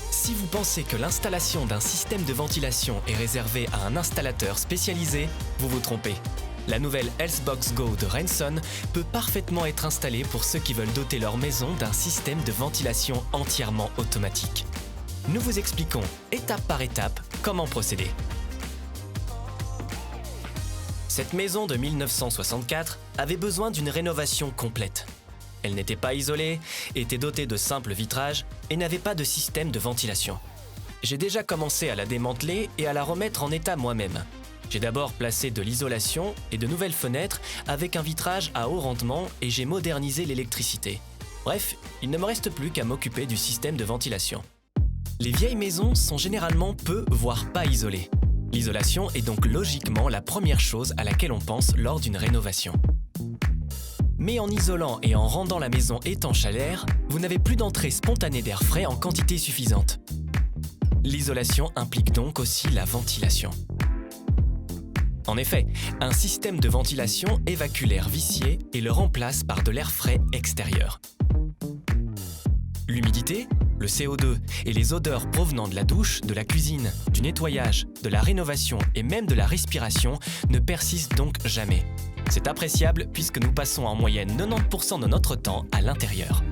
Si vous pensez que l'installation d'un système de ventilation est réservée à un installateur spécialisé, vous vous trompez. La nouvelle Healthbox Go de Renson peut parfaitement être installée pour ceux qui veulent doter leur maison d'un système de ventilation entièrement automatique. Nous vous expliquons, étape par étape, comment procéder. Cette maison de 1964 avait besoin d'une rénovation complète. Elle n'était pas isolée, était dotée de simples vitrages et n'avait pas de système de ventilation. J'ai déjà commencé à la démanteler et à la remettre en état moi-même. J'ai d'abord placé de l'isolation et de nouvelles fenêtres avec un vitrage à haut rendement et j'ai modernisé l'électricité. Bref, il ne me reste plus qu'à m'occuper du système de ventilation. Les vieilles maisons sont généralement peu, voire pas isolées. L'isolation est donc logiquement la première chose à laquelle on pense lors d'une rénovation. Mais en isolant et en rendant la maison étanche à l'air, vous n'avez plus d'entrée spontanée d'air frais en quantité suffisante. L'isolation implique donc aussi la ventilation. En effet, un système de ventilation évacue l'air vicié et le remplace par de l'air frais extérieur. L'humidité, le CO2 et les odeurs provenant de la douche, de la cuisine, du nettoyage, de la rénovation et même de la respiration ne persistent donc jamais. C'est appréciable puisque nous passons en moyenne 90% de notre temps à l'intérieur.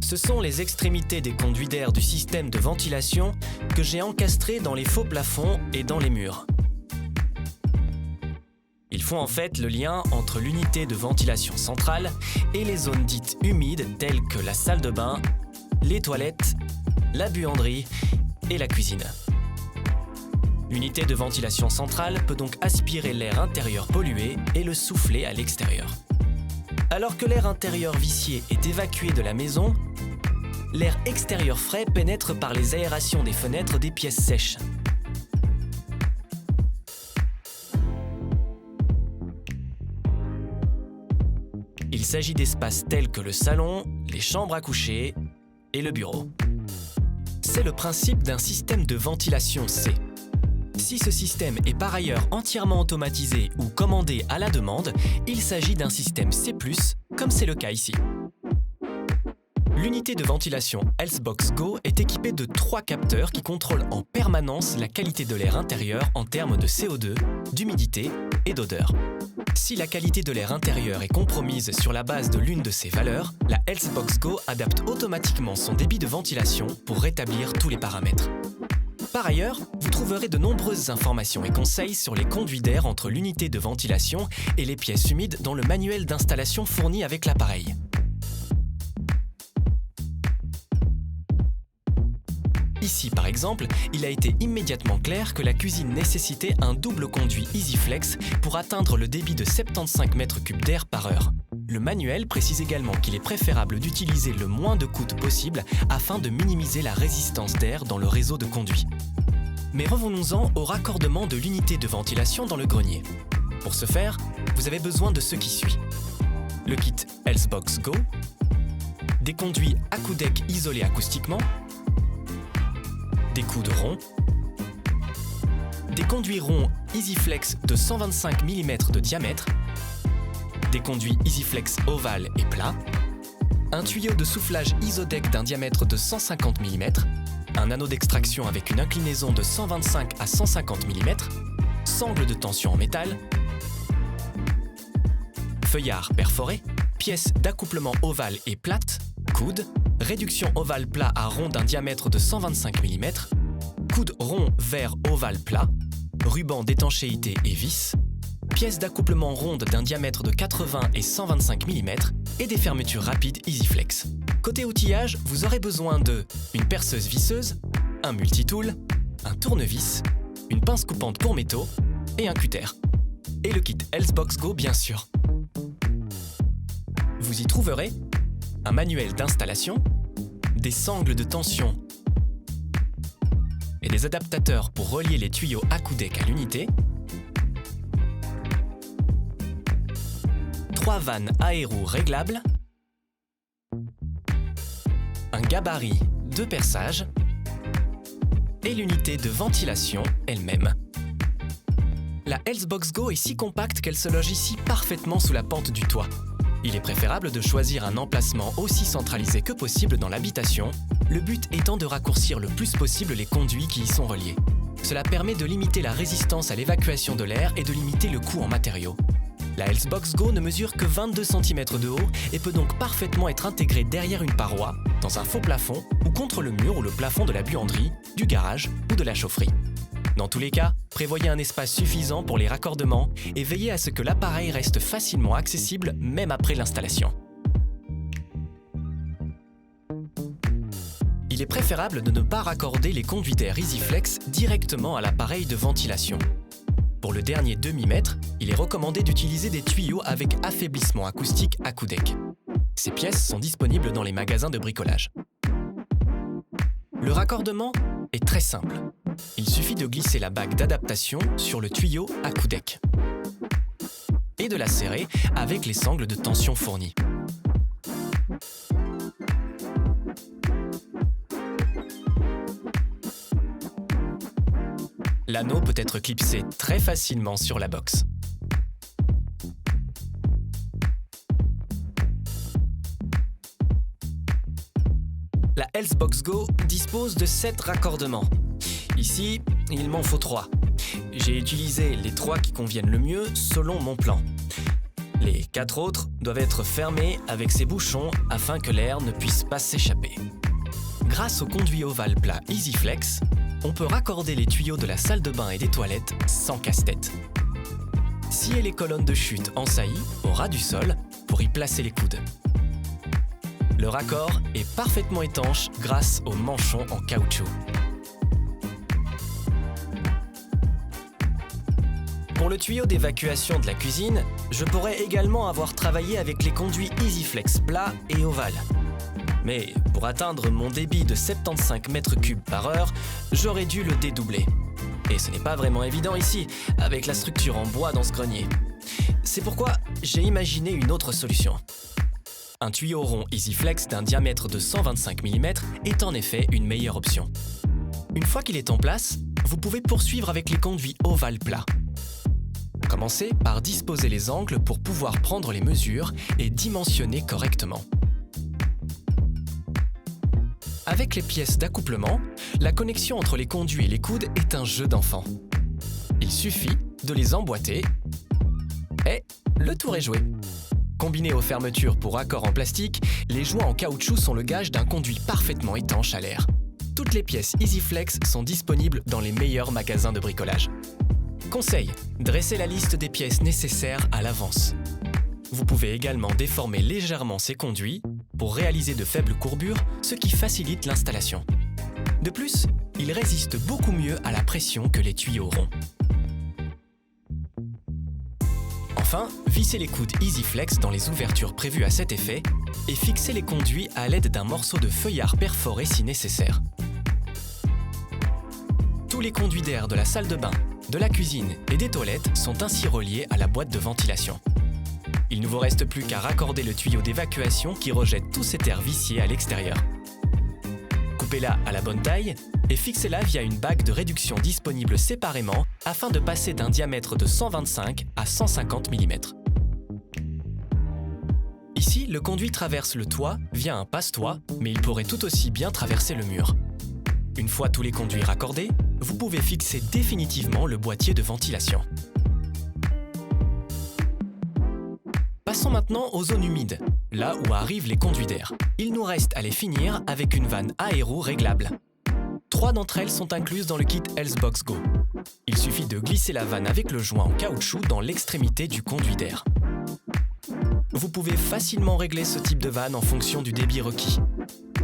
Ce sont les extrémités des conduits d'air du système de ventilation que j'ai encastrés dans les faux plafonds et dans les murs. Ils font en fait le lien entre l'unité de ventilation centrale et les zones dites humides telles que la salle de bain, les toilettes, la buanderie et la cuisine. L'unité de ventilation centrale peut donc aspirer l'air intérieur pollué et le souffler à l'extérieur. Alors que l'air intérieur vicié est évacué de la maison, l'air extérieur frais pénètre par les aérations des fenêtres des pièces sèches. Il s'agit d'espaces tels que le salon, les chambres à coucher et le bureau. C'est le principe d'un système de ventilation C. Si ce système est par ailleurs entièrement automatisé ou commandé à la demande, il s'agit d'un système C+, comme c'est le cas ici. L'unité de ventilation Healthbox Go est équipée de 3 capteurs qui contrôlent en permanence la qualité de l'air intérieur en termes de CO2, d'humidité et d'odeur. Si la qualité de l'air intérieur est compromise sur la base de l'une de ces valeurs, la Healthbox Go adapte automatiquement son débit de ventilation pour rétablir tous les paramètres. Par ailleurs, vous trouverez de nombreuses informations et conseils sur les conduits d'air entre l'unité de ventilation et les pièces humides dans le manuel d'installation fourni avec l'appareil. Ici, par exemple, il a été immédiatement clair que la cuisine nécessitait un double conduit EasyFlex pour atteindre le débit de 75 m3 d'air par heure. Le manuel précise également qu'il est préférable d'utiliser le moins de coudes possible afin de minimiser la résistance d'air dans le réseau de conduits. Mais revenons-en au raccordement de l'unité de ventilation dans le grenier. Pour ce faire, vous avez besoin de ce qui suit. Le kit Healthbox Go, des conduits AcouDeck isolés acoustiquement, des coudes ronds, des conduits ronds EasyFlex de 125 mm de diamètre, des conduits EasyFlex ovales et plats, un tuyau de soufflage IsoDeck d'un diamètre de 150 mm, un anneau d'extraction avec une inclinaison de 125 à 150 mm, sangle de tension en métal, feuillard perforé, pièces d'accouplement ovale et plate, coude, réduction ovale plat à rond d'un diamètre de 125 mm, coude rond vers ovale plat, ruban d'étanchéité et vis, pièces d'accouplement rondes d'un diamètre de 80 et 125 mm et des fermetures rapides EasyFlex. Côté outillage, vous aurez besoin de une perceuse visseuse, un multitool, un tournevis, une pince coupante pour métaux et un cutter. Et le kit Healthbox Go bien sûr. Vous y trouverez un manuel d'installation, des sangles de tension et des adaptateurs pour relier les tuyaux AcouDeck à l'unité, 3 vannes aéro réglables, un gabarit de perçage et l'unité de ventilation elle-même. La Healthbox Go est si compacte qu'elle se loge ici parfaitement sous la pente du toit. Il est préférable de choisir un emplacement aussi centralisé que possible dans l'habitation, le but étant de raccourcir le plus possible les conduits qui y sont reliés. Cela permet de limiter la résistance à l'évacuation de l'air et de limiter le coût en matériaux. La Healthbox Go ne mesure que 22 cm de haut et peut donc parfaitement être intégrée derrière une paroi, dans un faux plafond ou contre le mur ou le plafond de la buanderie, du garage ou de la chaufferie. Dans tous les cas, prévoyez un espace suffisant pour les raccordements et veillez à ce que l'appareil reste facilement accessible même après l'installation. Il est préférable de ne pas raccorder les conduits d'air EasyFlex directement à l'appareil de ventilation. Pour le dernier demi-mètre, il est recommandé d'utiliser des tuyaux avec affaiblissement acoustique Acoudeck. Ces pièces sont disponibles dans les magasins de bricolage. Le raccordement est très simple. Il suffit de glisser la bague d'adaptation sur le tuyau Acoudeck et de la serrer avec les sangles de tension fournies. L'anneau peut être clipsé très facilement sur la box. La Healthbox Go dispose de 7 raccordements. Ici, il m'en faut 3. J'ai utilisé les 3 qui conviennent le mieux selon mon plan. Les 4 autres doivent être fermés avec ces bouchons afin que l'air ne puisse pas s'échapper. Grâce au conduit ovale plat EasyFlex, on peut raccorder les tuyaux de la salle de bain et des toilettes sans casse-tête. Sciez les colonnes de chute en saillie au ras du sol pour y placer les coudes. Le raccord est parfaitement étanche grâce aux manchons en caoutchouc. Pour le tuyau d'évacuation de la cuisine, je pourrais également avoir travaillé avec les conduits EasyFlex plats et ovales. Mais pour atteindre mon débit de 75 m3 par heure, j'aurais dû le dédoubler. Et ce n'est pas vraiment évident ici, avec la structure en bois dans ce grenier. C'est pourquoi j'ai imaginé une autre solution. Un tuyau rond EasyFlex d'un diamètre de 125 mm est en effet une meilleure option. Une fois qu'il est en place, vous pouvez poursuivre avec les conduits ovales plats. Commencez par disposer les angles pour pouvoir prendre les mesures et dimensionner correctement. Avec les pièces d'accouplement, la connexion entre les conduits et les coudes est un jeu d'enfant. Il suffit de les emboîter et le tour est joué. Combinés aux fermetures pour raccords en plastique, les joints en caoutchouc sont le gage d'un conduit parfaitement étanche à l'air. Toutes les pièces EasyFlex sont disponibles dans les meilleurs magasins de bricolage. Conseil, dressez la liste des pièces nécessaires à l'avance. Vous pouvez également déformer légèrement ces conduits pour réaliser de faibles courbures, ce qui facilite l'installation. De plus, ils résistent beaucoup mieux à la pression que les tuyaux ronds. Enfin, vissez les coudes EasyFlex dans les ouvertures prévues à cet effet et fixez les conduits à l'aide d'un morceau de feuillard perforé si nécessaire. Tous les conduits d'air de la salle de bain, de la cuisine et des toilettes sont ainsi reliés à la boîte de ventilation. Il ne vous reste plus qu'à raccorder le tuyau d'évacuation qui rejette tout cet air vicié à l'extérieur. Coupez-la à la bonne taille et fixez-la via une bague de réduction disponible séparément afin de passer d'un diamètre de 125 à 150 mm. Ici, le conduit traverse le toit via un passe-toit, mais il pourrait tout aussi bien traverser le mur. Une fois tous les conduits raccordés, vous pouvez fixer définitivement le boîtier de ventilation. Passons maintenant aux zones humides, là où arrivent les conduits d'air. Il nous reste à les finir avec une vanne aéro réglable. 3 d'entre elles sont incluses dans le kit Healthbox Go. Il suffit de glisser la vanne avec le joint en caoutchouc dans l'extrémité du conduit d'air. Vous pouvez facilement régler ce type de vanne en fonction du débit requis.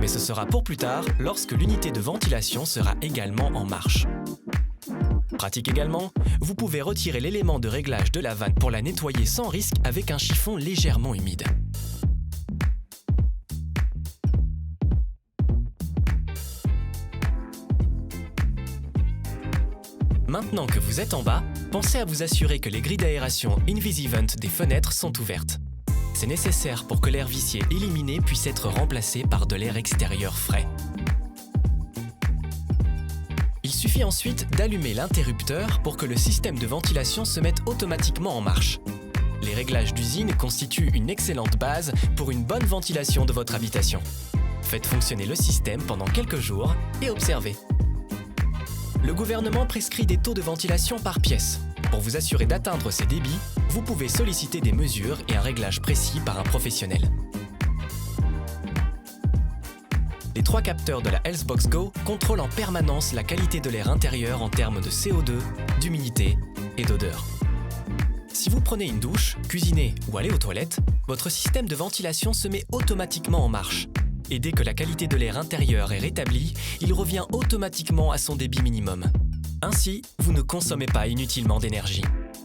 Mais ce sera pour plus tard, lorsque l'unité de ventilation sera également en marche. Pratique également, vous pouvez retirer l'élément de réglage de la vanne pour la nettoyer sans risque avec un chiffon légèrement humide. Maintenant que vous êtes en bas, pensez à vous assurer que les grilles d'aération Invisivent des fenêtres sont ouvertes. C'est nécessaire pour que l'air vicié éliminé puisse être remplacé par de l'air extérieur frais. Il suffit ensuite d'allumer l'interrupteur pour que le système de ventilation se mette automatiquement en marche. Les réglages d'usine constituent une excellente base pour une bonne ventilation de votre habitation. Faites fonctionner le système pendant quelques jours et observez. Le gouvernement prescrit des taux de ventilation par pièce. Pour vous assurer d'atteindre ces débits, vous pouvez solliciter des mesures et un réglage précis par un professionnel. Les 3 capteurs de la Healthbox Go contrôlent en permanence la qualité de l'air intérieur en termes de CO2, d'humidité et d'odeur. Si vous prenez une douche, cuisinez ou allez aux toilettes, votre système de ventilation se met automatiquement en marche. Et dès que la qualité de l'air intérieur est rétablie, il revient automatiquement à son débit minimum. Ainsi, vous ne consommez pas inutilement d'énergie.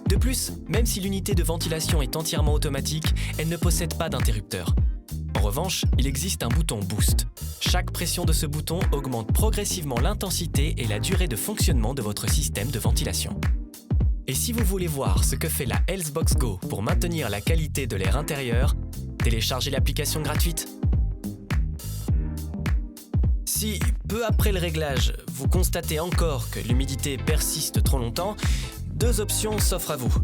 De plus, même si l'unité de ventilation est entièrement automatique, elle ne possède pas d'interrupteur. En revanche, il existe un bouton Boost. Chaque pression de ce bouton augmente progressivement l'intensité et la durée de fonctionnement de votre système de ventilation. Et si vous voulez voir ce que fait la Healthbox Go pour maintenir la qualité de l'air intérieur, téléchargez l'application gratuite. Si, peu après le réglage, vous constatez encore que l'humidité persiste trop longtemps, 2 options s'offrent à vous.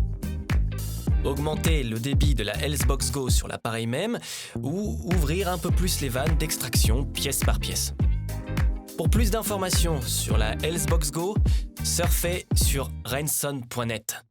Augmenter le débit de la Healthbox Go sur l'appareil même ou ouvrir un peu plus les vannes d'extraction pièce par pièce. Pour plus d'informations sur la Healthbox Go, surfez sur renson.net.